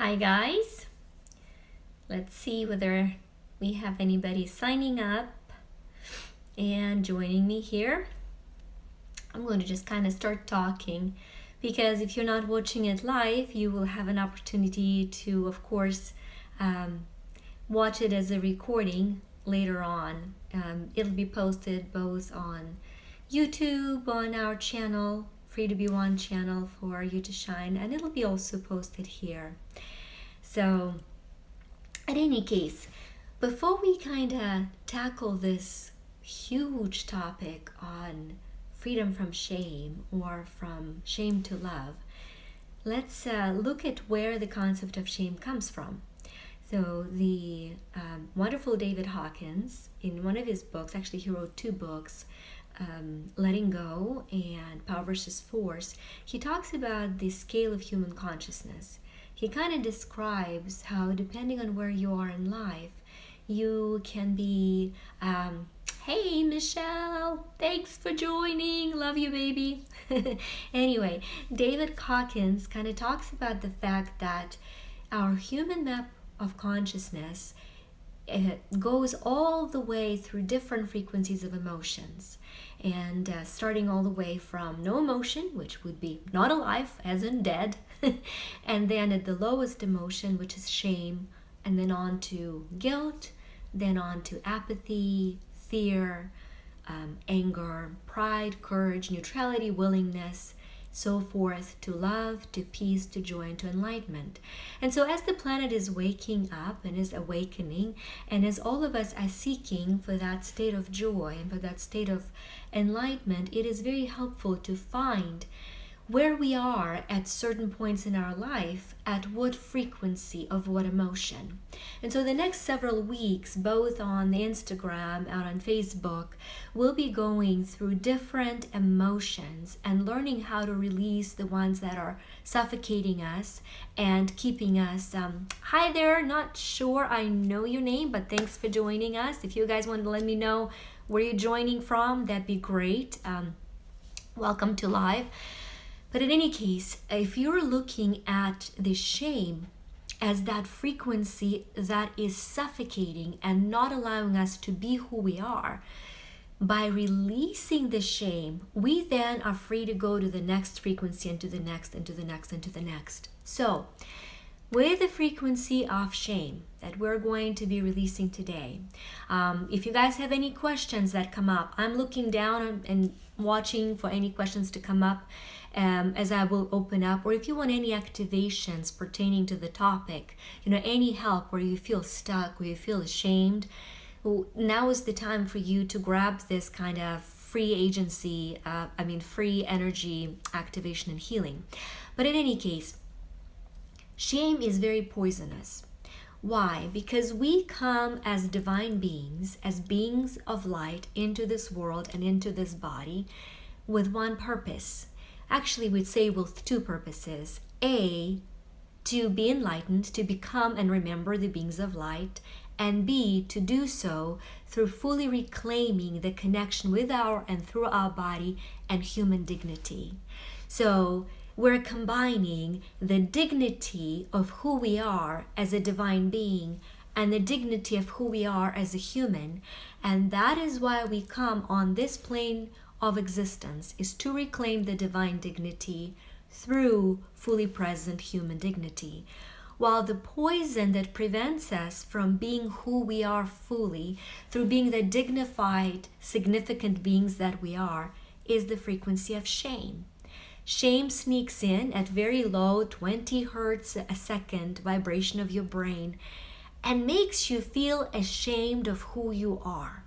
Hi guys, let's see whether we have anybody signing up and joining me here. I'm going to just kind of start talking because if you're not watching it live, you will have an opportunity to, of course, watch it as a recording later on. It'll be posted both on YouTube, on our channel, Free to Be One channel for you to shine, and it'll be also posted here. So, in any case, before we kind of tackle this huge topic on freedom from shame or from shame to love, let's look at where the concept of shame comes from. So the wonderful David Hawkins, in one of his books, actually he wrote two books, Letting Go and Power versus Force, he talks about the scale of human consciousness. He kind of describes how, depending on where you are in life, you can be, hey Michelle, thanks for joining, love you baby. Anyway, David Hawkins kind of talks about the fact that our human map of consciousness goes all the way through different frequencies of emotions, and starting all the way from no emotion, which would be not alive, as in dead, and then at the lowest emotion, which is shame, and then on to guilt, then on to apathy, fear, anger, pride, courage, neutrality, willingness, so forth, to love, to peace, to joy, and to enlightenment. And so as the planet is waking up and is awakening, and as all of us are seeking for that state of joy and for that state of enlightenment, it is very helpful to find where we are at certain points in our life, at what frequency of what emotion. And so the next several weeks, both on the Instagram and on Facebook, we'll be going through different emotions and learning how to release the ones that are suffocating us and keeping us, hi there, not sure I know your name, but thanks for joining us. If you guys want to let me know where you're joining from, that'd be great. Welcome to live. But in any case, if you're looking at the shame as that frequency that is suffocating and not allowing us to be who we are, by releasing the shame, we then are free to go to the next frequency and to the next and to the next and to the next. So, with the frequency of shame that we're going to be releasing today, if you guys have any questions that come up, I'm looking down and watching for any questions to come up as I will open up, or if you want any activations pertaining to the topic, any help where you feel stuck, where you feel ashamed, now is the time for you to grab this kind of free agency, free energy activation and healing. But in any case, shame is very poisonous. Why? Because we come as divine beings, as beings of light into this world and into this body with one purpose. Actually, we'd say with two purposes. A, to be enlightened, to become and remember the beings of light, and B, to do so through fully reclaiming the connection with our and through our body and human dignity. So we're combining the dignity of who we are as a divine being and the dignity of who we are as a human, and that is why we come on this plane of existence, is to reclaim the divine dignity through fully present human dignity. While the poison that prevents us from being who we are fully, through being the dignified, significant beings that we are, is the frequency of shame. Shame sneaks in at very low 20 hertz a second vibration of your brain and makes you feel ashamed of who you are.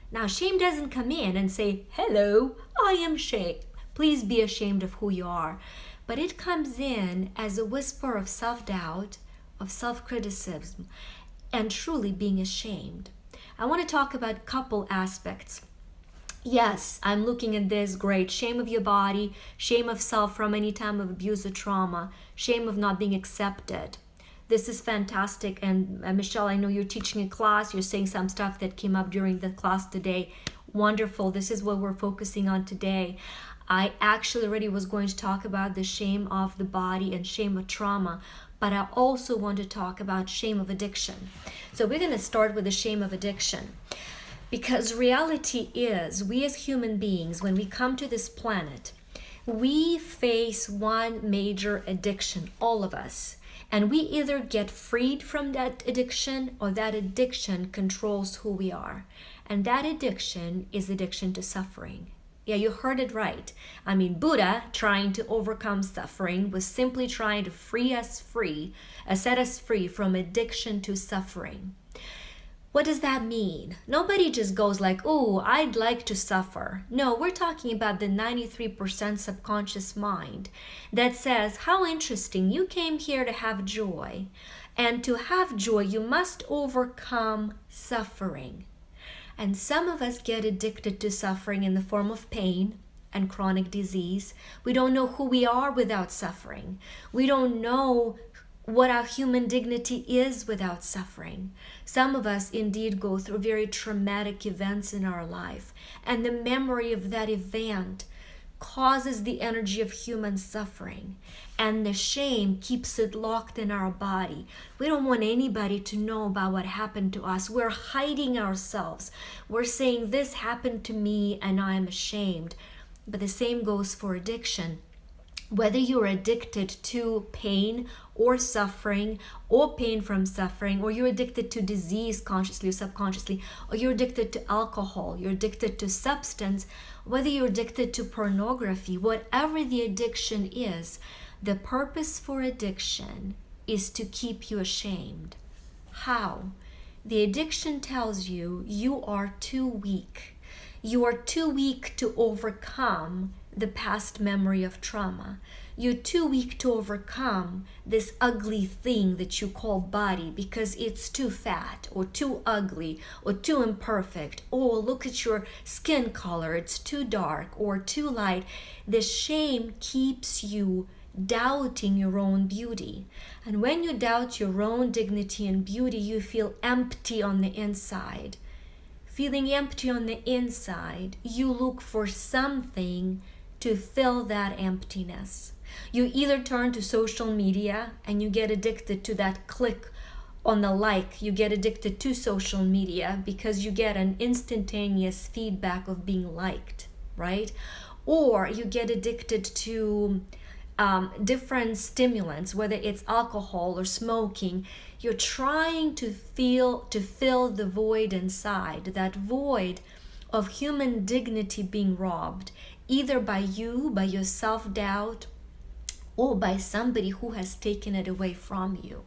Now, shame doesn't come in and say, hello, I am shame. Please be ashamed of who you are. But it comes in as a whisper of self-doubt, of self-criticism, and truly being ashamed. I want to talk about a couple aspects. Yes, I'm looking at this, great. Shame of your body, shame of self from any time of abuse or trauma, shame of not being accepted. This is fantastic. And Michelle, I know you're teaching a class. You're saying some stuff that came up during the class today. Wonderful. This is what we're focusing on today. I actually already was going to talk about the shame of the body and shame of trauma, but I also want to talk about shame of addiction. So we're going to start with the shame of addiction. Because reality is, we as human beings, when we come to this planet, we face one major addiction, all of us. And we either get freed from that addiction or that addiction controls who we are. And that addiction is addiction to suffering. Yeah, you heard it right. I mean, Buddha, trying to overcome suffering, was simply trying to set us free from addiction to suffering. What does that mean? Nobody just goes like, oh, I'd like to suffer. No, we're talking about the 93% subconscious mind that says, how interesting, you came here to have joy. And to have joy, you must overcome suffering. And some of us get addicted to suffering in the form of pain and chronic disease. We don't know who we are without suffering. We don't know what our human dignity is without suffering. Some of us indeed go through very traumatic events in our life, and the memory of that event causes the energy of human suffering, and the shame keeps it locked in our body. We don't want anybody to know about what happened to us. We're hiding ourselves. We're saying, this happened to me and I'm ashamed. But the same goes for addiction. Whether you're addicted to pain or suffering, or pain from suffering, or you're addicted to disease consciously or subconsciously, or you're addicted to alcohol, you're addicted to substance, whether you're addicted to pornography, whatever the addiction is, the purpose for addiction is to keep you ashamed. How? The addiction tells you you are too weak. You are too weak to overcome the past memory of trauma. You're too weak to overcome this ugly thing that you call body because it's too fat or too ugly or too imperfect. Oh, look at your skin color, it's too dark or too light. The shame keeps you doubting your own beauty. And when you doubt your own dignity and beauty, you feel empty on the inside. Feeling empty on the inside, you look for something to fill that emptiness. You either turn to social media and you get addicted to that click on the like. You get addicted to social media because you get an instantaneous feedback of being liked, right? Or you get addicted to different stimulants, whether it's alcohol or smoking. You're trying to fill the void inside, that void of human dignity being robbed, either by you, by your self-doubt, or by somebody who has taken it away from you.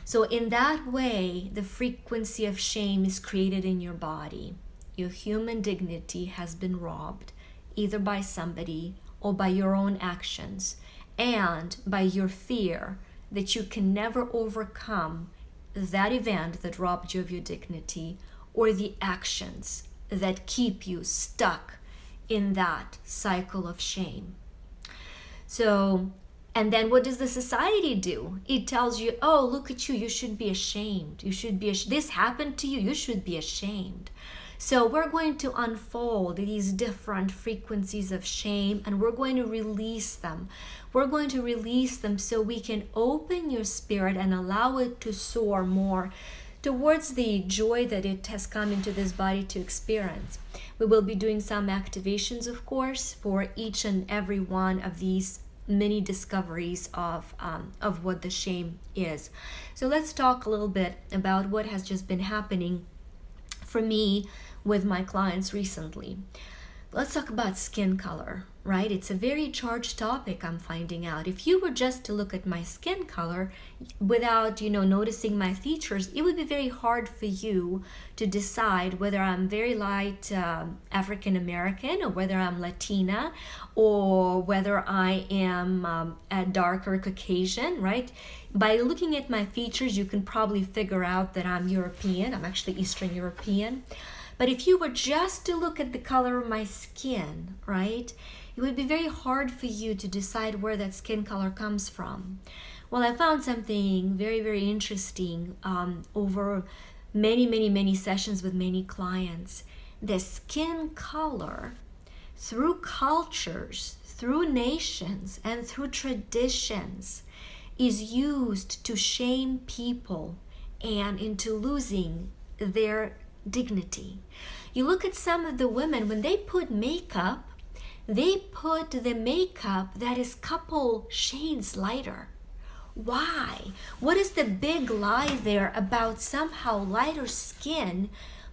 So in that way, the frequency of shame is created in your body. Your human dignity has been robbed, either by somebody or by your own actions, and by your fear that you can never overcome that event that robbed you of your dignity, or the actions that keep you stuck in that cycle of shame. So, and then what does the society do? It tells you, oh, look at you, you should be ashamed. You should be this happened to you, you should be ashamed. So we're going to unfold these different frequencies of shame, and we're going to release them. We're going to release them so we can open your spirit and allow it to soar more towards the joy that it has come into this body to experience. We will be doing some activations, of course, for each and every one of these many discoveries of what the shame is. So let's talk a little bit about what has just been happening for me with my clients recently. Let's talk about skin color, right? It's a very charged topic, I'm finding out. If you were just to look at my skin color without, noticing my features, it would be very hard for you to decide whether I'm very light African American, or whether I'm Latina, or whether I am a darker Caucasian, right? By looking at my features, you can probably figure out that I'm European. I'm actually Eastern European. But if you were just to look at the color of my skin, right, it would be very hard for you to decide where that skin color comes from. Well, I found something very, very interesting over many sessions with many clients. The skin color, through cultures, through nations, and through traditions, is used to shame people and into losing their dignity. You look at some of the women, when they put makeup, they put the makeup that is couple shades lighter. Why? What is the big lie there about somehow lighter skin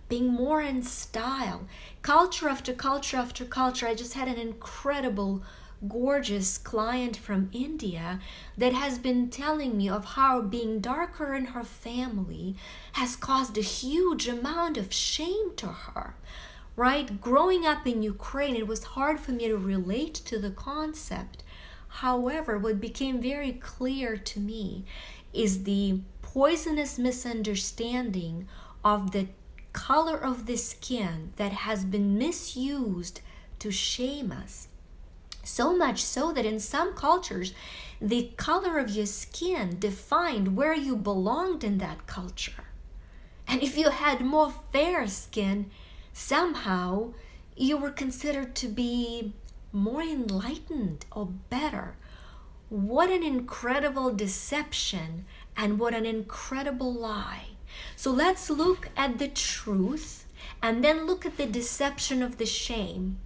being more in style? Culture after culture after culture. I just had an incredible, gorgeous client from India that has been telling me of how being darker in her family has caused a huge amount of shame to her. Right? Growing up in Ukraine, it was hard for me to relate to the concept. However, what became very clear to me is the poisonous misunderstanding of the color of the skin that has been misused to shame us. So much so that in some cultures, the color of your skin defined where you belonged in that culture. And if you had more fair skin, somehow you were considered to be more enlightened or better. What an incredible deception and what an incredible lie. So let's look at the truth and then look at the deception of the shame.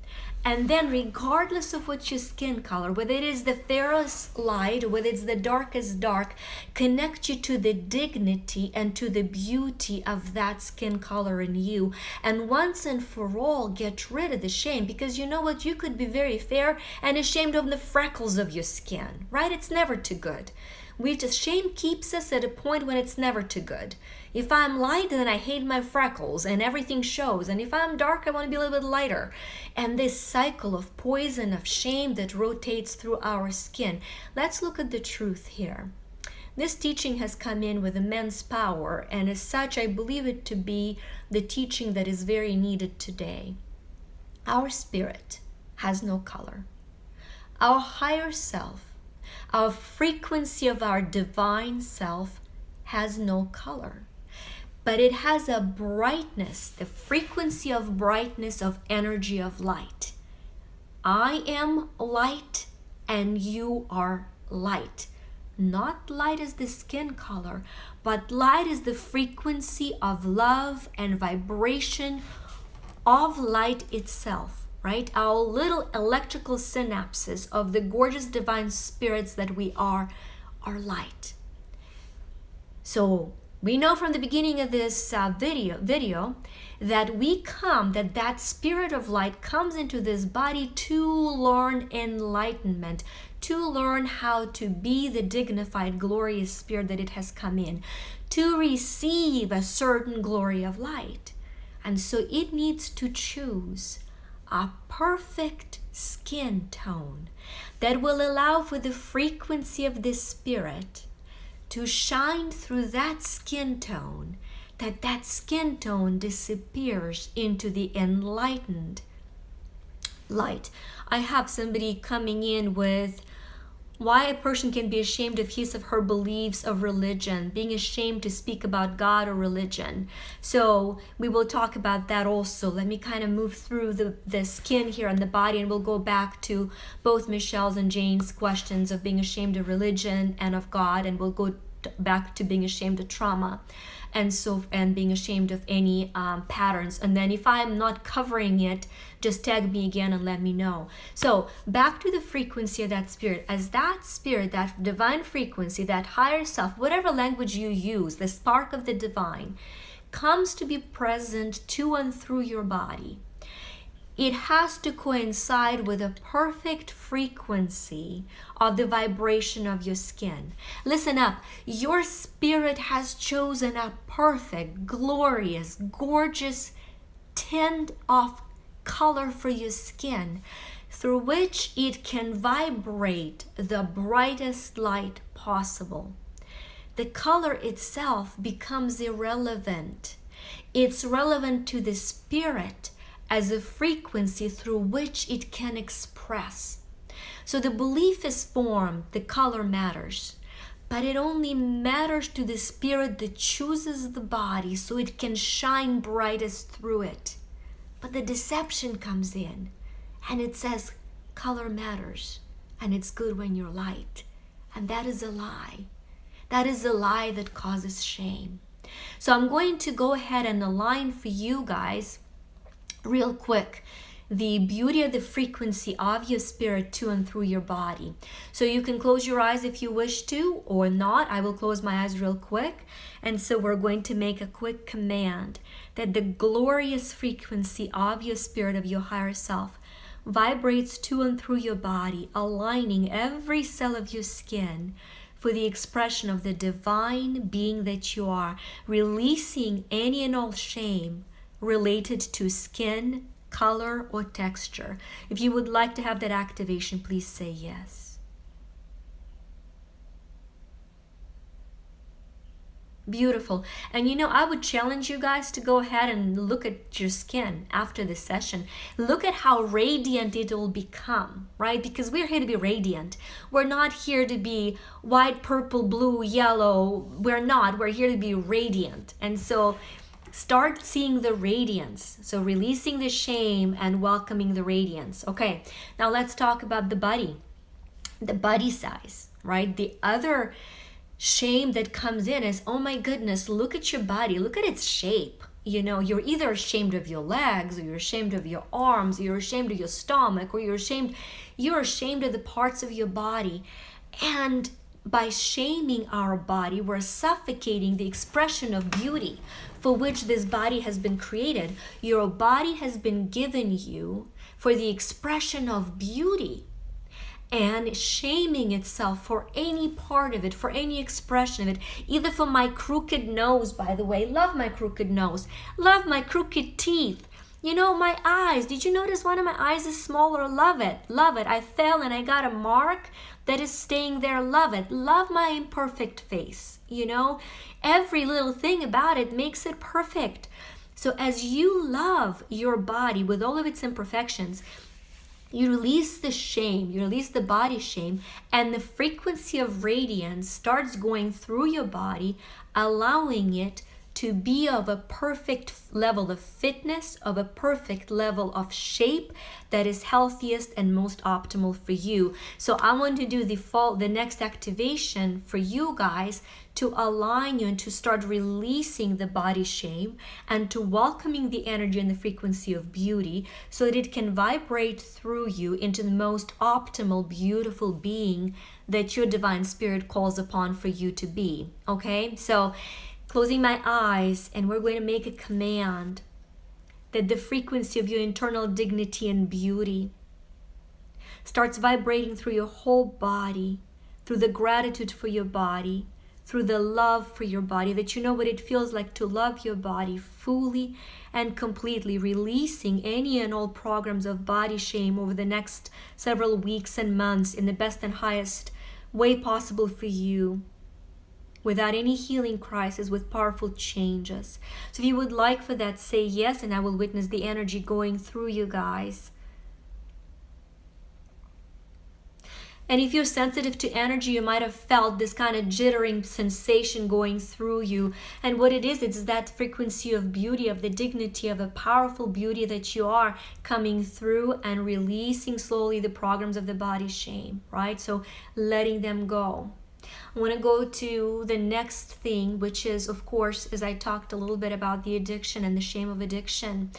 And then regardless of what your skin color, whether it is the fairest light or whether it's the darkest dark, connect you to the dignity and to the beauty of that skin color in you. And once and for all, get rid of the shame, because you know what? You could be very fair and ashamed of the freckles of your skin, right? It's never too good. Shame keeps us at a point when it's never too good. If I'm light, then I hate my freckles and everything shows. And if I'm dark, I want to be a little bit lighter. And this cycle of poison, of shame that rotates through our skin. Let's look at the truth here. This teaching has come in with immense power, and as such, I believe it to be the teaching that is very needed today. Our spirit has no color. Our higher self, our frequency of our divine self has no color, but it has a brightness, the frequency of brightness of energy of light. I am light and you are light. Not light as the skin color, but light is the frequency of love and vibration of light itself. Right? Our little electrical synapses of the gorgeous divine spirits that we are light. So we know from the beginning of this video that that spirit of light comes into this body to learn enlightenment, to learn how to be the dignified, glorious spirit that it has come in, to receive a certain glory of light. And so it needs to choose a perfect skin tone that will allow for the frequency of the spirit to shine through that skin tone, that skin tone disappears into the enlightened light. I have somebody coming in with why a person can be ashamed of his or her beliefs of religion, being ashamed to speak about God or religion. So we will talk about that also. Let me kind of move through the skin here on the body, and we'll go back to both Michelle's and Jane's questions of being ashamed of religion and of God, and we'll go back to being ashamed of trauma and being ashamed of any patterns. And then if I'm not covering it, just tag me again and let me know. So back to the frequency of that spirit. As that spirit, that divine frequency, that higher self, whatever language you use, the spark of the divine, comes to be present to and through your body, it has to coincide with a perfect frequency of the vibration of your skin. Listen up. Your spirit has chosen a perfect, glorious, gorgeous tint of color for your skin through which it can vibrate the brightest light possible. The color itself becomes irrelevant. It's relevant to the spirit as a frequency through which it can express. So the belief is formed, the color matters, but it only matters to the spirit that chooses the body so it can shine brightest through it. But the deception comes in and it says color matters and it's good when you're light. And that is a lie. That is a lie that causes shame. So I'm going to go ahead and align for you guys real quick the beauty of the frequency of your spirit to and through your body. So you can close your eyes if you wish to or not. I will close my eyes real quick. And so we're going to make a quick command that the glorious frequency of your spirit, of your higher self, vibrates to and through your body, aligning every cell of your skin for the expression of the divine being that you are, releasing any and all shame related to skin, color, or texture. If you would like to have that activation, please say yes. Beautiful. And you know, I would challenge you guys to go ahead and look at your skin after this session. Look at how radiant it will become, right? Because we're here to be radiant. We're not here to be white, purple, blue, yellow. We're not. We're here to be radiant. And so start seeing the radiance. So releasing the shame and welcoming the radiance. Okay, now let's talk about the body size, right? The other shame that comes in is, oh my goodness, look at your body, look at its shape. You know, you're either ashamed of your legs, or you're ashamed of your arms, or you're ashamed of your stomach, or you're ashamed of the parts of your body. And by shaming our body, we're suffocating the expression of beauty for which this body has been created. Your body has been given you for the expression of beauty. And shaming itself for any part of it, for any expression of it, either for my crooked nose, by the way, love my crooked nose, love my crooked teeth, you know, my eyes, did you notice one of my eyes is smaller? Love it, I fell and I got a mark that is staying there, love it, love my imperfect face, you know, every little thing about it makes it perfect. So as you love your body with all of its imperfections, you release the shame, you release the body shame, and the frequency of radiance starts going through your body, allowing it to be of a perfect level of fitness, of a perfect level of shape that is healthiest and most optimal for you. So I want to do the next activation for you guys to align you and to start releasing the body shame and to welcoming the energy and the frequency of beauty so that it can vibrate through you into the most optimal, beautiful being that your divine spirit calls upon for you to be. Okay, so closing my eyes, and we're going to make a command that the frequency of your internal dignity and beauty starts vibrating through your whole body, through the gratitude for your body, through the love for your body, that you know what it feels like to love your body fully and completely, releasing any and all programs of body shame over the next several weeks and months in the best and highest way possible for you, without any healing crisis, with powerful changes. So if you would like for that, say yes, and I will witness the energy going through you guys. And if you're sensitive to energy, you might have felt this kind of jittering sensation going through you. And what it is, it's that frequency of beauty, of the dignity, of a powerful beauty that you are coming through and releasing slowly the programs of the body shame, right? So letting them go. I want to go to the next thing, which is, of course, as I talked a little bit about the addiction and the shame of addiction.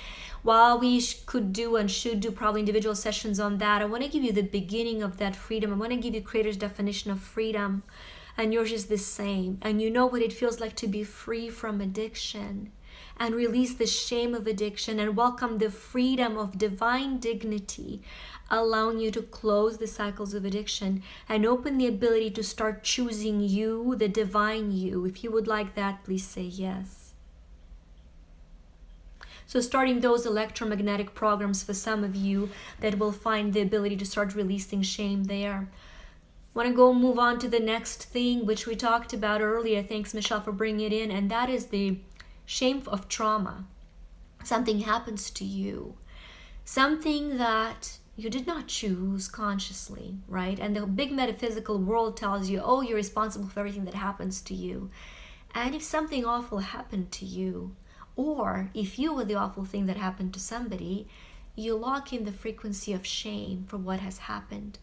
While we could do and should do probably individual sessions on that, I want to give you the beginning of that freedom. I want to give you Creator's definition of freedom, and yours is the same. And you know what it feels like to be free from addiction and release the shame of addiction and welcome the freedom of divine dignity, allowing you to close the cycles of addiction and open the ability to start choosing you, the divine you. If you would like that, please say yes. So starting those electromagnetic programs for some of you that will find the ability to start releasing shame there. Want to go move on to the next thing, which we talked about earlier. Thanks, Michelle, for bringing it in. And that is the shame of trauma. Something happens to you. Something that you did not choose consciously, right? And the big metaphysical world tells you, oh, you're responsible for everything that happens to you. And if something awful happened to you, or if you were the awful thing that happened to somebody, you lock in the frequency of shame for what has happened.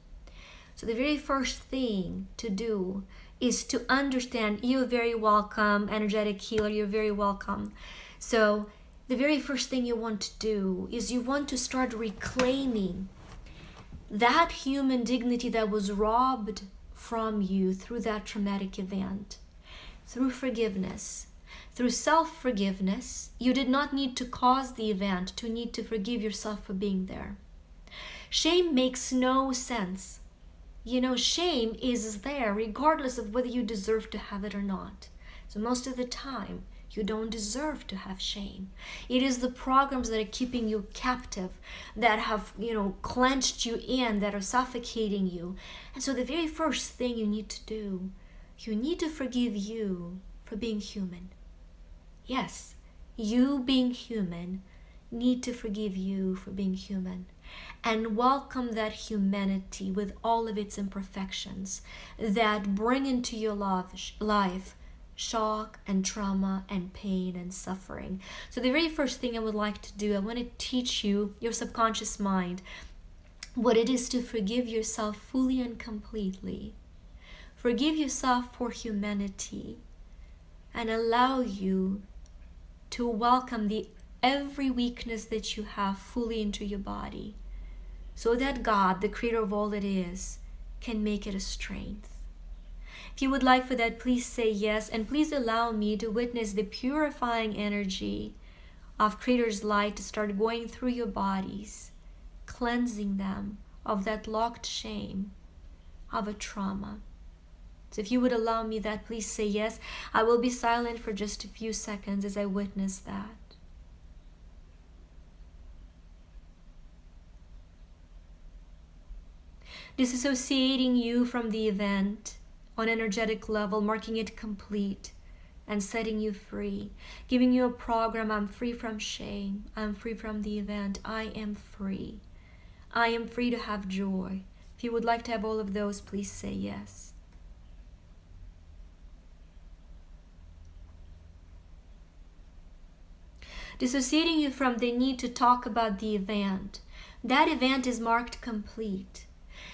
So the very first thing to do is to understand you're very welcome, energetic healer, you're very welcome. So the very first thing you want to do is you want to start reclaiming that human dignity that was robbed from you through that traumatic event, through forgiveness. Through self-forgiveness, you did not need to cause the event to need to forgive yourself for being there. Shame makes no sense. Shame is there regardless of whether you deserve to have it or not. So most of the time, you don't deserve to have shame. It is the programs that are keeping you captive, that have, clenched you in, that are suffocating you. And so the very first thing you need to do, you need to forgive you for being human. Yes, you being human, need to forgive you for being human and welcome that humanity with all of its imperfections that bring into your life shock and trauma and pain and suffering. So the very first thing I would like to do, I want to teach you, your subconscious mind, what it is to forgive yourself fully and completely. Forgive yourself for humanity and allow you to welcome every weakness that you have fully into your body, so that God, the creator of all that is, can make it a strength. If you would like for that, please say yes, and please allow me to witness the purifying energy of Creator's light to start going through your bodies, cleansing them of that locked shame, of a trauma. So if you would allow me that, please say yes. I will be silent for just a few seconds as I witness that. Disassociating you from the event on energetic level, marking it complete and setting you free, giving you a program. I'm free from shame. I'm free from the event. I am free. I am free to have joy. If you would like to have all of those, please say yes. Dissociating you from the need to talk about the event. That event is marked complete.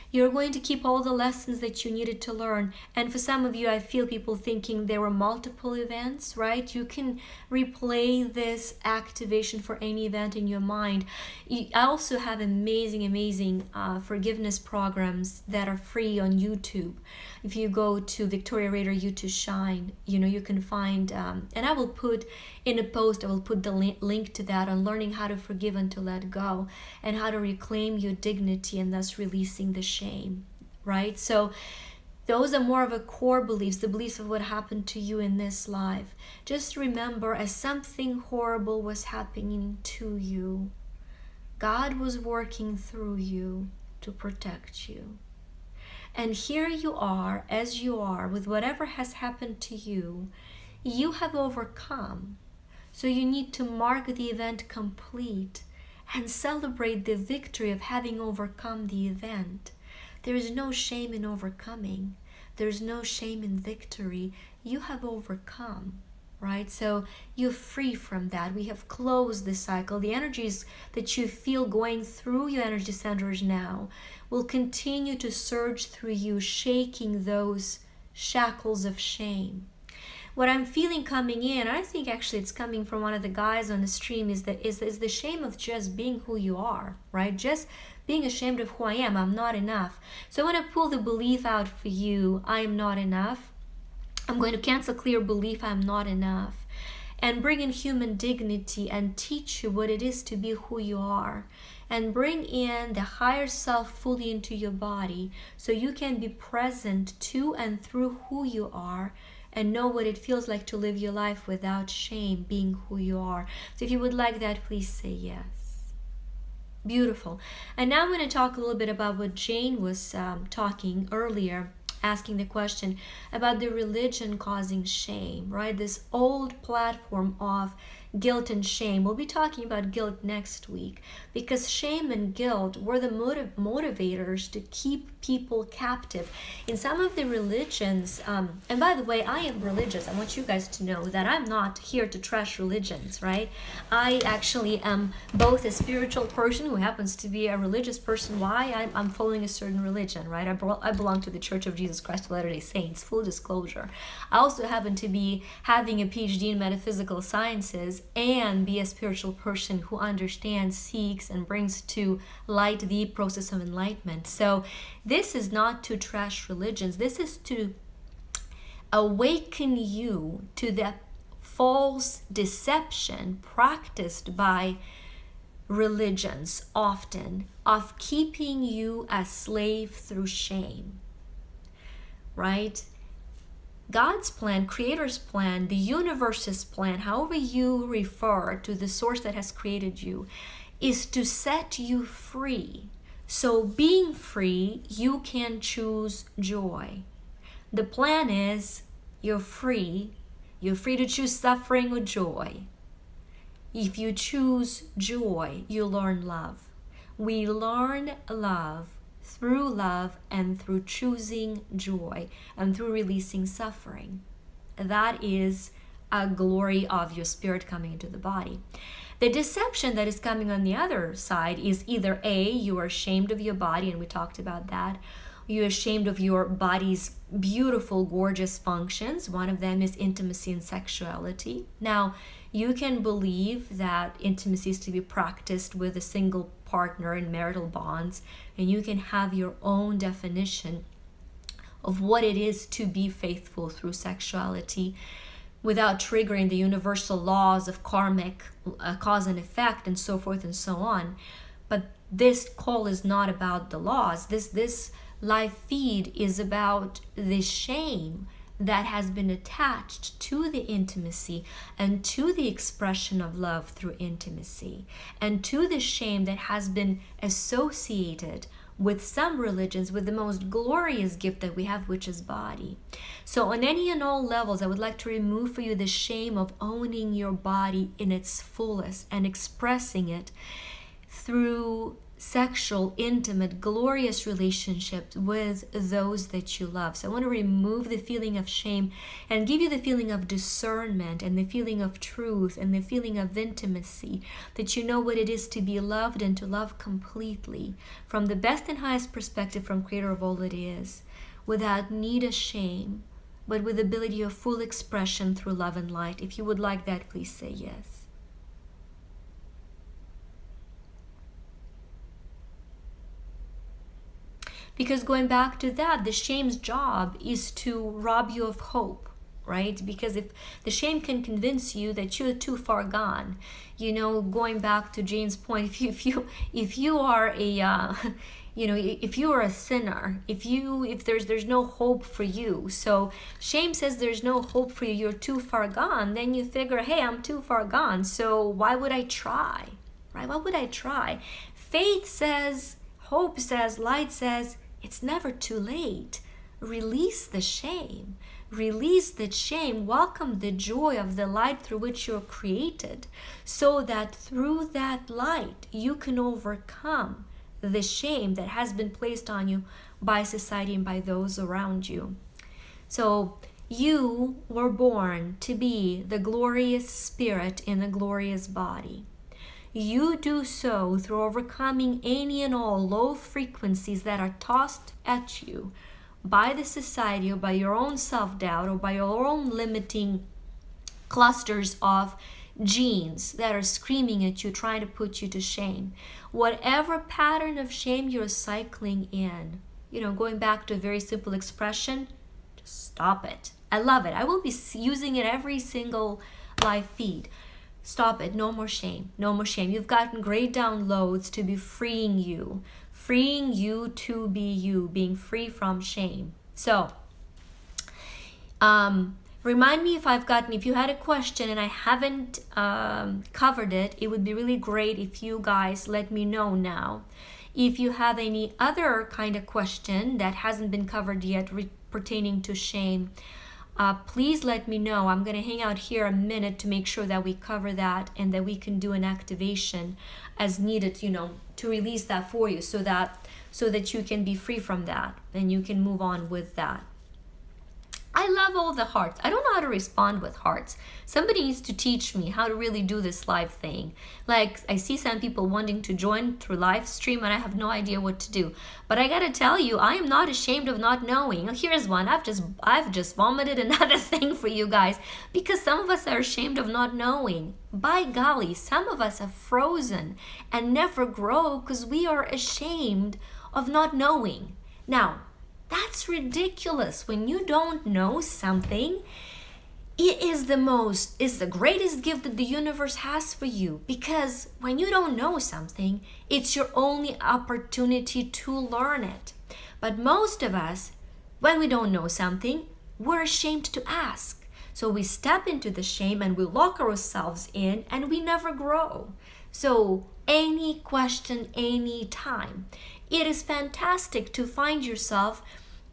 You're going to keep all the lessons that you needed to learn. And for some of you, I feel people thinking there were multiple events, right? You can replay this activation for any event in your mind. I also have amazing forgiveness programs that are free on YouTube. If you go to Victoria Rader YouTube Shine, you can find, and I will put in a post, I will put the link to that on learning how to forgive and to let go, and how to reclaim your dignity and thus releasing the shame, right? So those are more of a core beliefs, the beliefs of what happened to you in this life. Just remember, as something horrible was happening to you, God was working through you to protect you. And here you are, as you are, with whatever has happened to you, you have overcome. So you need to mark the event complete and celebrate the victory of having overcome the event. There is no shame in overcoming. There's no shame in victory. You have overcome, right? So you're free from that. We have closed the cycle. The energies that you feel going through your energy centers now will continue to surge through you, shaking those shackles of shame. What I'm feeling coming in, I think actually it's coming from one of the guys on the stream, is the shame of just being who you are, right? Just being ashamed of who I am. I'm not enough. So I want to pull the belief out for you. I am not enough. I'm going to cancel clear belief I'm not enough, and bring in human dignity and teach you what it is to be who you are, and bring in the higher self fully into your body so you can be present to and through who you are, and know what it feels like to live your life without shame, being who you are. So if you would like that, please say yes. Beautiful. And now I'm going to talk a little bit about what Jane was talking earlier, asking the question about the religion causing shame, right? This old platform of guilt and shame. We'll be talking about guilt next week, because shame and guilt were the motivators to keep people captive. In some of the religions, and by the way, I am religious. I want you guys to know that I'm not here to trash religions, right? I actually am both a spiritual person who happens to be a religious person. Why? I'm following a certain religion, right? I belong to the Church of Jesus Christ of Latter-day Saints, full disclosure. I also happen to be having a PhD in metaphysical sciences and be a spiritual person who understands, seeks, and brings to light the process of enlightenment. So this is not to trash religions. This is to awaken you to the false deception practiced by religions often of keeping you a slave through shame, right? God's plan, Creator's plan, the universe's plan, however you refer to the source that has created you, is to set you free. So being free, you can choose joy. The plan is you're free. You're free to choose suffering or joy. If you choose joy, you learn love. We learn love through love and through choosing joy and through releasing suffering. That is a glory of your spirit coming into the body. The deception that is coming on the other side is either A, you are ashamed of your body, and we talked about that. You're ashamed of your body's beautiful, gorgeous functions. One of them is intimacy and sexuality. Now, you can believe that intimacy is to be practiced with a single partner in marital bonds, and you can have your own definition of what it is to be faithful through sexuality without triggering the universal laws of karmic cause and effect and so forth and so on. But this call is not about the laws. This live feed is about the shame that has been attached to the intimacy and to the expression of love through intimacy, and to the shame that has been associated with some religions with the most glorious gift that we have, which is body. So on any and all levels, I would like to remove for you the shame of owning your body in its fullest and expressing it through sexual, intimate, glorious relationships with those that you love. So I want to remove the feeling of shame and give you the feeling of discernment and the feeling of truth and the feeling of intimacy, that you know what it is to be loved and to love completely from the best and highest perspective from Creator of all that is, without need of shame, but with the ability of full expression through love and light. If you would like that, please say yes. Because going back to that, the shame's job is to rob you of hope, right? Because if the shame can convince you that you're too far gone, you know, going back to Jane's point, if you are a if you are a sinner, if there's no hope for you, so shame says there's no hope for you, you're too far gone, then you figure, hey, I'm too far gone, so why would I try, right? Why would I try? Faith says, hope says, light says, it's never too late. Release the shame. Release the shame. Welcome the joy of the light through which you're created, so that through that light you can overcome the shame that has been placed on you by society and by those around you. So you were born to be the glorious spirit in a glorious body. You do so through overcoming any and all low frequencies that are tossed at you by the society or by your own self-doubt or by your own limiting clusters of genes that are screaming at you, trying to put you to shame. Whatever pattern of shame you're cycling in, going back to a very simple expression, just stop it. I love it. I will be using it every single live feed. Stop it. No more shame. No more shame. You've gotten great downloads to be freeing you to be you, being free from shame. So, remind me if you had a question and I haven't covered it, it would be really great if you guys let me know now. If you have any other kind of question that hasn't been covered yet pertaining to shame, please let me know. I'm going to hang out here a minute to make sure that we cover that and that we can do an activation as needed, to release that for you so that you can be free from that and you can move on with that. I love all the hearts. I don't know how to respond with hearts. Somebody needs to teach me how to really do this live thing. Like, I see some people wanting to join through live stream and I have no idea what to do. But I gotta tell you, I am not ashamed of not knowing. Here's one. I've just vomited another thing for you guys because some of us are ashamed of not knowing. By golly, some of us are frozen and never grow because we are ashamed of not knowing. Now, that's ridiculous. When you don't know something, it is the greatest gift that the universe has for you, because when you don't know something, it's your only opportunity to learn it. But most of us, when we don't know something, we're ashamed to ask. So we step into the shame and we lock ourselves in and we never grow. So any question, any time. It is fantastic to find yourself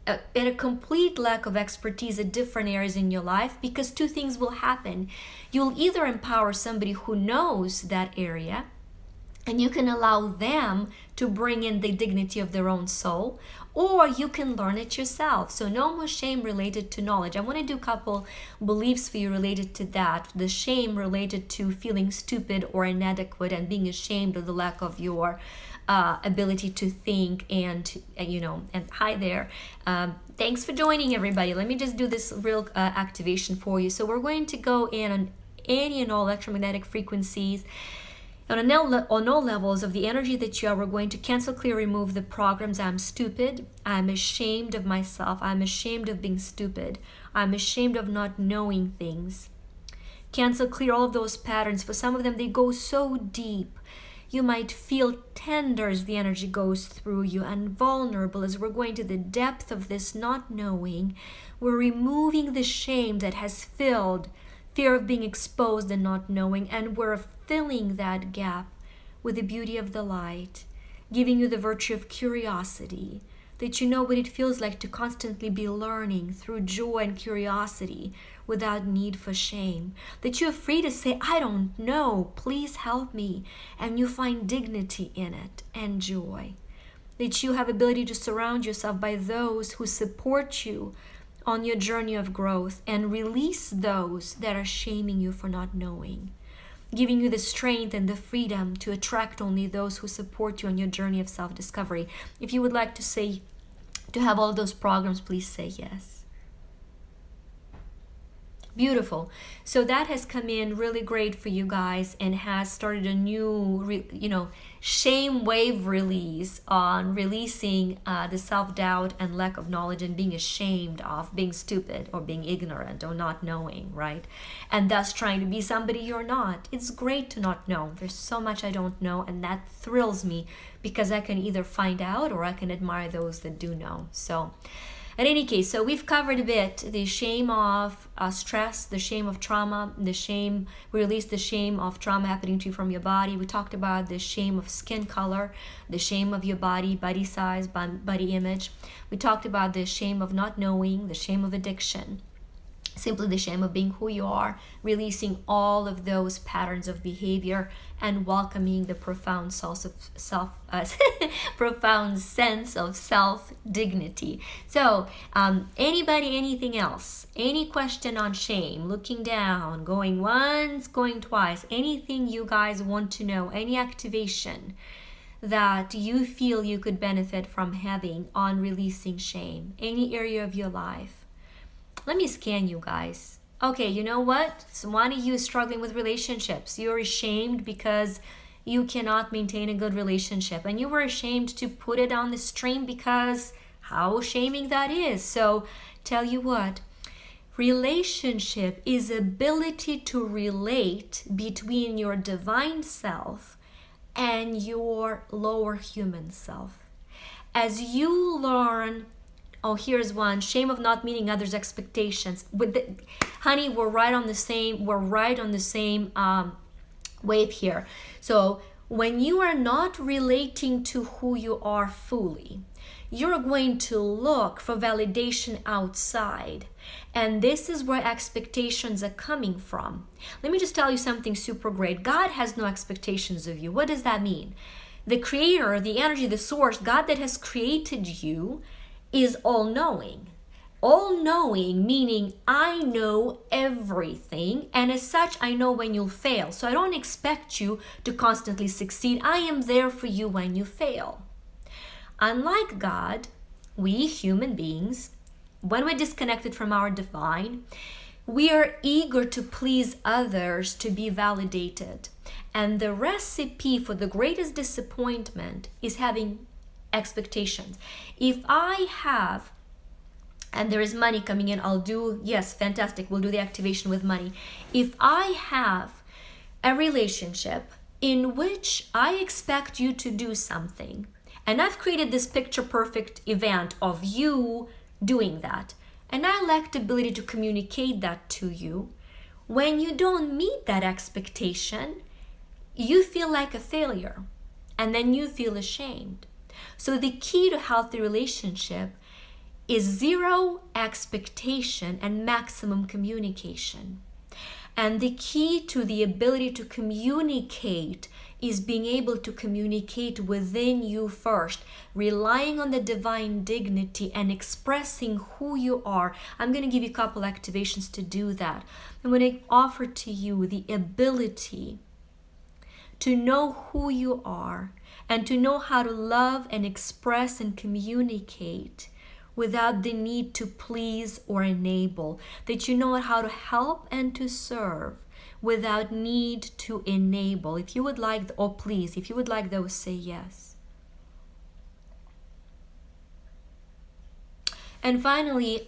at a complete lack of expertise at different areas in your life, because two things will happen. You'll either empower somebody who knows that area and you can allow them to bring in the dignity of their own soul, or you can learn it yourself. So no more shame related to knowledge. I want to do a couple beliefs for you related to that. The shame related to feeling stupid or inadequate and being ashamed of the lack of your ability to think and hi there. Thanks for joining, everybody. Let me just do this real activation for you. So we're going to go in on any and all electromagnetic frequencies on all levels of the energy that you are. We're going to cancel, clear, remove the programs. I'm stupid. I'm ashamed of myself. I'm ashamed of being stupid. I'm ashamed of not knowing things. Cancel, clear all of those patterns. For some of them, they go so deep. You might feel tender as the energy goes through you, and vulnerable as we're going to the depth of this not knowing. We're removing the shame that has filled fear of being exposed and not knowing, and we're filling that gap with the beauty of the light, giving you the virtue of curiosity, that you know what it feels like to constantly be learning through joy and curiosity without need for shame, that you're free to say, I don't know, please help me, and you find dignity in it and joy, that you have ability to surround yourself by those who support you on your journey of growth and release those that are shaming you for not knowing, giving you the strength and the freedom to attract only those who support you on your journey of self-discovery. If you would like to have all those programs, please say yes. Beautiful. So that has come in really great for you guys and has started a new, shame wave release on releasing the self-doubt and lack of knowledge and being ashamed of being stupid or being ignorant or not knowing, right? And thus trying to be somebody you're not. It's great to not know. There's so much I don't know, and that thrills me because I can either find out or I can admire those that do know. So in any case, so we've covered a bit the shame of stress, the shame of trauma, we released the shame of trauma happening to you from your body. We talked about the shame of skin color, the shame of your body size, body image. We talked about the shame of not knowing, the shame of addiction, simply the shame of being who you are, releasing all of those patterns of behavior and welcoming the profound profound sense of self-dignity. So anybody, anything else, any question on shame, looking down, going once, going twice, anything you guys want to know, any activation that you feel you could benefit from having on releasing shame, any area of your life. Let me scan you guys. Okay, you know what? So one of you is struggling with relationships. You're ashamed because you cannot maintain a good relationship. And you were ashamed to put it on the stream because how shaming that is. So tell you what, relationship is ability to relate between your divine self and your lower human self. As you learn, here's one, shame of not meeting others' expectations. Honey, we're right on the same wave here. So when you are not relating to who you are fully, you're going to look for validation outside. And this is where expectations are coming from. Let me just tell you something super great. God has no expectations of you. What does that mean? The creator, the energy, the source, God that has created you is all-knowing. All-knowing meaning I know everything, and as such I know when you'll fail. So I don't expect you to constantly succeed. I am there for you when you fail. Unlike God, we human beings, when we're disconnected from our divine, we are eager to please others, to be validated. And the recipe for the greatest disappointment is having expectations. If I have, and there is money coming in, I'll do, yes, fantastic, we'll do the activation with money. If I have a relationship in which I expect you to do something, and I've created this picture perfect event of you doing that, and I lack the ability to communicate that to you, when you don't meet that expectation, you feel like a failure, and then you feel ashamed. So the key to healthy relationship is zero expectation and maximum communication. And the key to the ability to communicate is being able to communicate within you first, relying on the divine dignity and expressing who you are. I'm going to give you a couple activations to do that. I'm going to offer to you the ability to know who you are and to know how to love and express and communicate without the need to please or enable, that you know how to help and to serve without need to enable. If you would like, or please, if you would like those, say yes. And finally,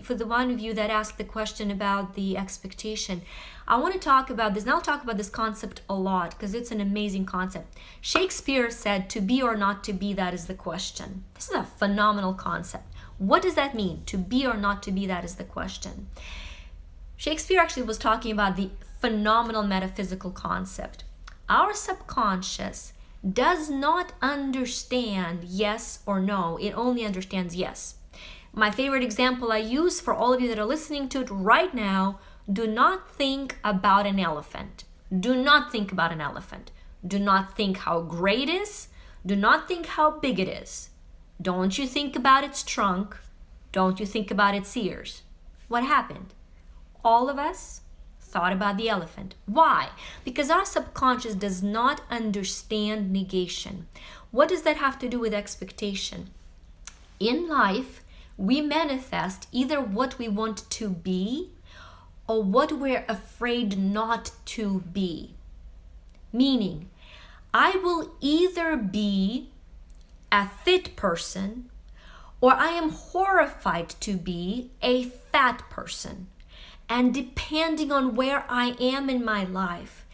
for the one of you that asked the question about the expectation, I want to talk about this, and I'll talk about this concept a lot because it's an amazing concept. Shakespeare said, to be or not to be, that is the question. This is a phenomenal concept. What does that mean? To be or not to be, that is the question. Shakespeare actually was talking about the phenomenal metaphysical concept. Our subconscious does not understand yes or no. It only understands yes. My favorite example I use for all of you that are listening to it right now, do not think about an elephant. Do not think about an elephant. Do not think how great it is. Do not think how big it is. Don't you think about its trunk. Don't you think about its ears. What happened? All of us thought about the elephant. Why? Because our subconscious does not understand negation. What does that have to do with expectation? In life, we manifest either what we want to be or what we're afraid not to be. Meaning, I will either be a fit person or I am horrified to be a fat person. And depending on where I am in my life,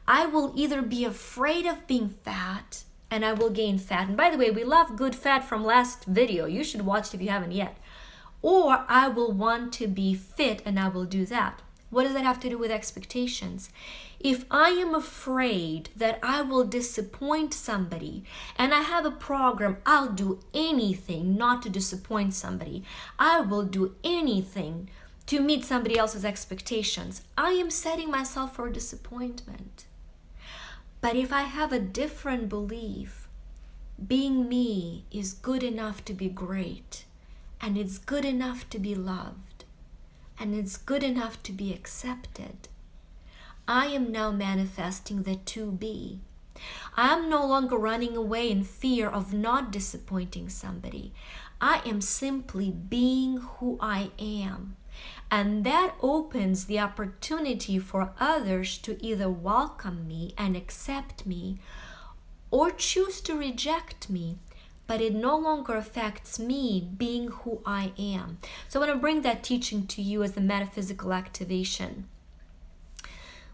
I will either be afraid of being fat and I will gain fat. And by the way, we love good fat from last video. You should watch it if you haven't yet. Or I will want to be fit and I will do that. What does that have to do with expectations? If I am afraid that I will disappoint somebody and I have a program, I'll do anything not to disappoint somebody. I will do anything to meet somebody else's expectations. I am setting myself for disappointment. But if I have a different belief, being me is good enough to be great, and it's good enough to be loved, and it's good enough to be accepted, I am now manifesting the to be. I am no longer running away in fear of not disappointing somebody. I am simply being who I am. And that opens the opportunity for others to either welcome me and accept me or choose to reject me. But it no longer affects me being who I am. So I want to bring that teaching to you as a metaphysical activation.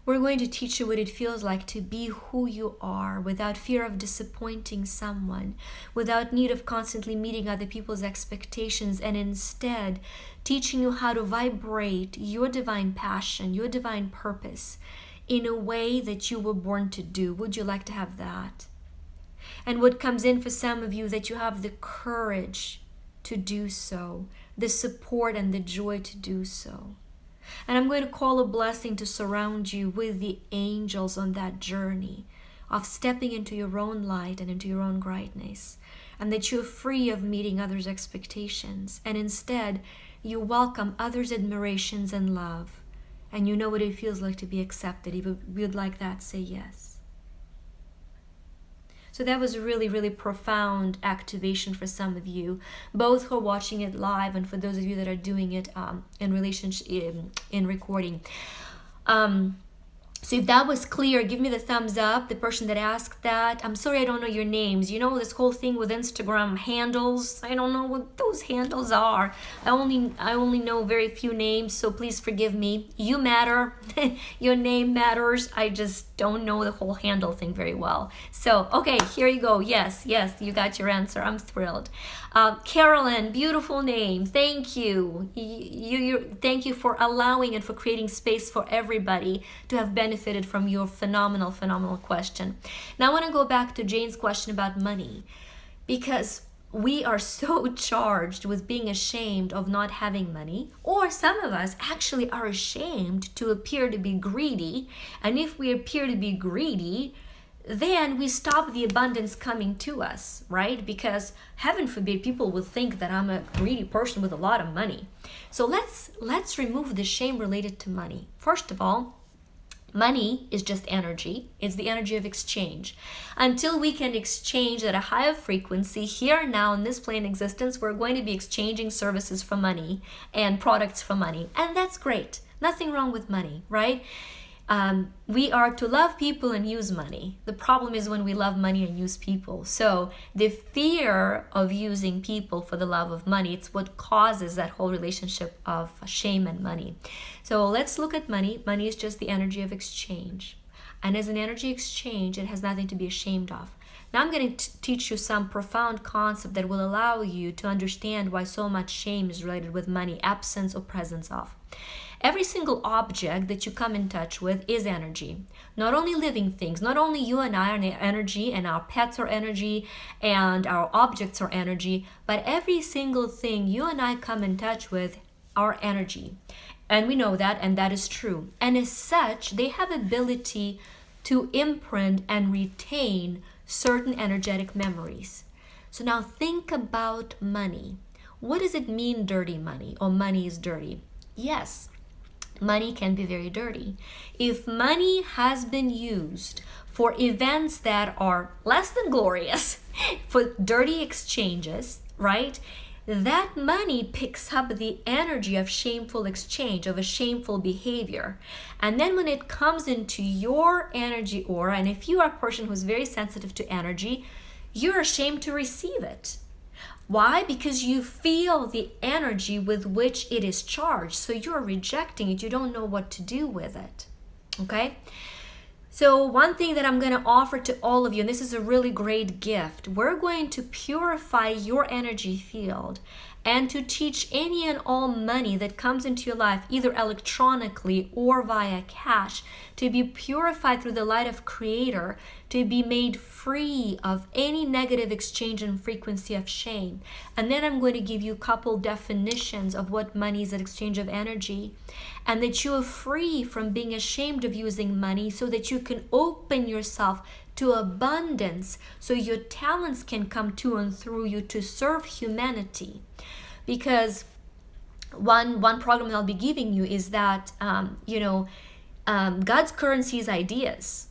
We're going to teach you what it feels like to be who you are without fear of disappointing someone, without need of constantly meeting other people's expectations, and instead teaching you how to vibrate your divine passion, your divine purpose in a way that you were born to do. Would you like to have that? And what comes in for some of you, that you have the courage to do so, the support and the joy to do so. And I'm going to call a blessing to surround you with the angels on that journey of stepping into your own light and into your own brightness, and that you're free of meeting others' expectations, and instead you welcome others' admirations and love, and you know what it feels like to be accepted. If you'd like that, say yes. So that was a really, really profound activation for some of you, both who are watching it live and for those of you that are doing it in recording. So if that was clear, give me the thumbs up, the person that asked that. I'm sorry I don't know your names. You know this whole thing with Instagram handles? I don't know what those handles are. I only know very few names, so please forgive me. You matter. Your name matters. I just don't know the whole handle thing very well. So, okay, here you go. Yes, you got your answer. I'm thrilled. Carolyn, beautiful name. Thank you. Thank you for allowing and for creating space for everybody to have benefited from your phenomenal question. Now I want to go back to Jane's question about money, because we are so charged with being ashamed of not having money, or some of us actually are ashamed to appear to be greedy. And if we appear to be greedy, then we stop the abundance coming to us, right? Because heaven forbid people will think that I'm a greedy person with a lot of money. So let's remove the shame related to money. First of all, money is just energy. It's the energy of exchange. Until we can exchange at a higher frequency, here now in this plane existence, we're going to be exchanging services for money and products for money. And that's great. Nothing wrong with money, right? We are to love people and use money. The problem is when we love money and use people. So the fear of using people for the love of money, it's what causes that whole relationship of shame and money. So let's look at money. Money is just the energy of exchange. And as an energy exchange, it has nothing to be ashamed of. Now I'm going to teach you some profound concept that will allow you to understand why so much shame is related with money, absence or presence of. Every single object that you come in touch with is energy. Not only living things, not only you and I are energy, and our pets are energy, and our objects are energy, but every single thing you and I come in touch with are energy. And we know that, and that is true. And as such, they have ability to imprint and retain certain energetic memories. So now think about money. What does it mean, dirty money, or money is dirty? Yes, money can be very dirty. If money has been used for events that are less than glorious, for dirty exchanges, right? That money picks up the energy of shameful exchange, of a shameful behavior. And then when it comes into your energy aura, and if you are a person who's very sensitive to energy, you're ashamed to receive it. Why? Because you feel the energy with which it is charged. So you're rejecting it. You don't know what to do with it. Okay? So one thing that I'm going to offer to all of you, and this is a really great gift, we're going to purify your energy field and to teach any and all money that comes into your life, either electronically or via cash, to be purified through the light of Creator, to be made free of any negative exchange and frequency of shame. And then I'm going to give you a couple definitions of what money is, an exchange of energy, and that you are free from being ashamed of using money so that you can open yourself to abundance, so your talents can come to and through you to serve humanity. Because one program I'll be giving you is that God's currency is ideas.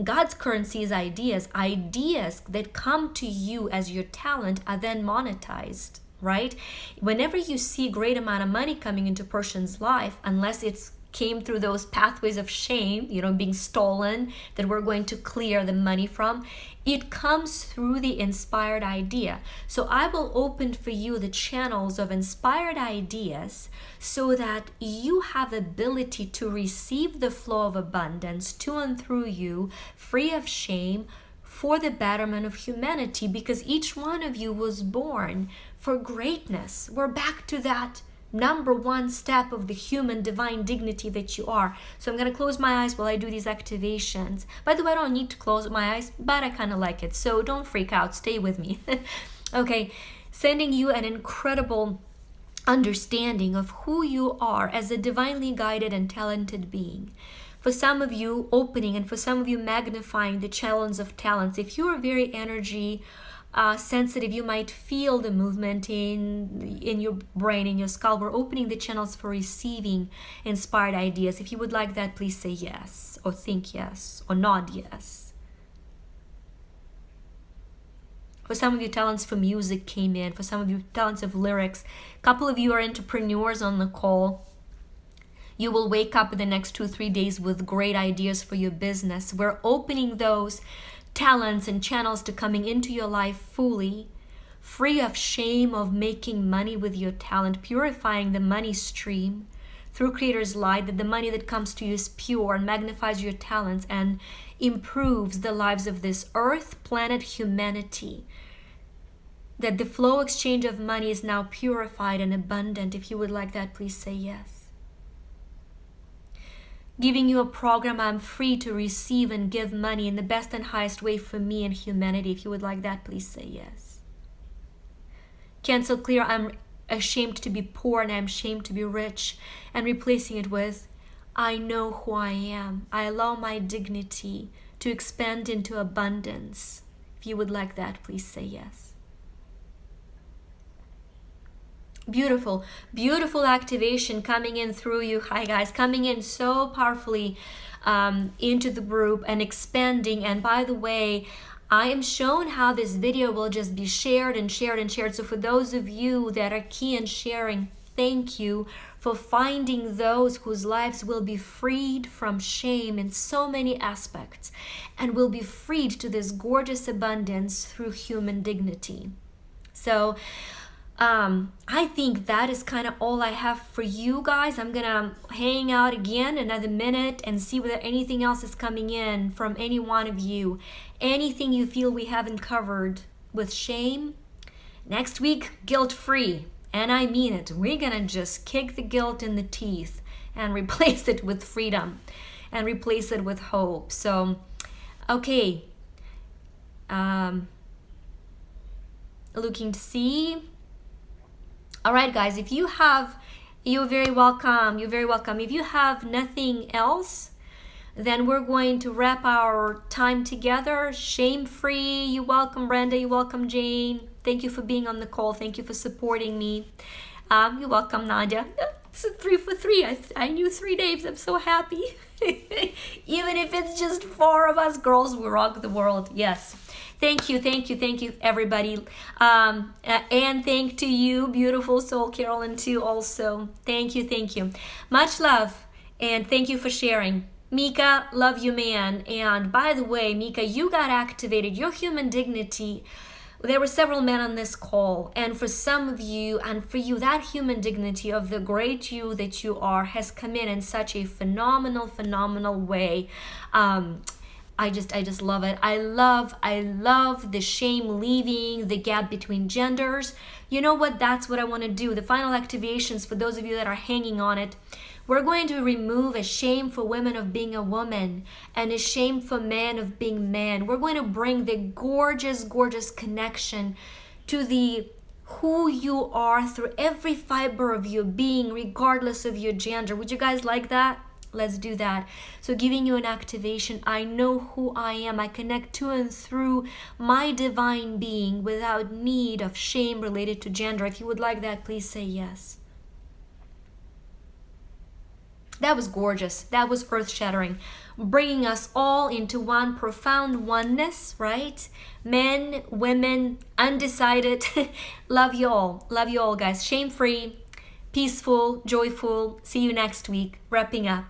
God's currency is ideas. Ideas that come to you as your talent are then monetized, right? Whenever you see a great amount of money coming into a person's life, unless it's came through those pathways of shame, being stolen, that we're going to clear the money from, it comes through the inspired idea. So I will open for you the channels of inspired ideas so that you have ability to receive the flow of abundance to and through you, free of shame, for the betterment of humanity, because each one of you was born for greatness. We're back to that number one step of the human divine dignity that you are. So I'm going to close my eyes while I do these activations. By the way, I don't need to close my eyes, but I kind of like it. So don't freak out. Stay with me. Okay. Sending you an incredible understanding of who you are as a divinely guided and talented being. For some of you, opening, and for some of you, magnifying the channels of talents. If you are very energy sensitive, you might feel the movement in your brain, in your skull. We're opening the channels for receiving inspired ideas. If you would like that, please say yes, or think yes, or nod yes. For some of you, talents for music came in. For some of you, talents of lyrics. A couple of you are entrepreneurs on the call. You will wake up in the next 2-3 days with great ideas for your business. We're opening those talents and channels to coming into your life fully, free of shame of making money with your talent, purifying the money stream through Creator's light, that the money that comes to you is pure and magnifies your talents and improves the lives of this earth, planet, humanity. That the flow exchange of money is now purified and abundant. If you would like that, please say yes. Giving you a program, I'm free to receive and give money in the best and highest way for me and humanity. If you would like that, please say yes. Cancel clear, I'm ashamed to be poor and I'm ashamed to be rich, and replacing it with, I know who I am. I allow my dignity to expand into abundance. If you would like that, please say yes. Beautiful, beautiful activation coming in through you. Hi guys, coming in so powerfully into the group and expanding. And by the way, I am shown how this video will just be shared and shared and shared. So for those of you that are key in sharing, thank you for finding those whose lives will be freed from shame in so many aspects and will be freed to this gorgeous abundance through human dignity. So I think that is kind of all I have for you guys. I'm gonna hang out again another minute and see whether anything else is coming in from any one of you. Anything you feel we haven't covered with shame. Next week, guilt-free. And I mean it. We're gonna just kick the guilt in the teeth and replace it with freedom and replace it with hope. So, okay. Looking to see. All right, guys, if you have, you're very welcome. You're very welcome. If you have nothing else, then we're going to wrap our time together. Shame-free. You're welcome, Brenda. You're welcome, Jane. Thank you for being on the call. Thank you for supporting me. You're welcome, Nadia. It's a 3 for 3. I knew 3 days. I'm so happy. Even if it's just 4 of us girls, we rock the world. Yes. Thank you, everybody. And thank to you, beautiful soul, Carolyn, too, also. Thank you. Much love, and thank you for sharing. Mika, love you, man. And by the way, Mika, you got activated. Your human dignity. There were several men on this call, and for some of you, and for you, that human dignity of the great you that you are has come in such a phenomenal way. I just love it. I love the shame leaving the gap between genders. You know what? That's what I want to do. The final activations, for those of you that are hanging on it, we're going to remove a shame for women of being a woman and a shame for men of being man. We're going to bring the gorgeous connection to the who you are through every fiber of your being, regardless of your gender. Would you guys like that? Let's do that. So giving you an activation, I know who I am. I connect to and through my divine being without need of shame related to gender. If you would like that, please say yes. That was gorgeous. That was earth-shattering. Bringing us all into one profound oneness, right? Men, women, undecided. Love you all. Love you all, guys. Shame-free, peaceful, joyful. See you next week. Wrapping up.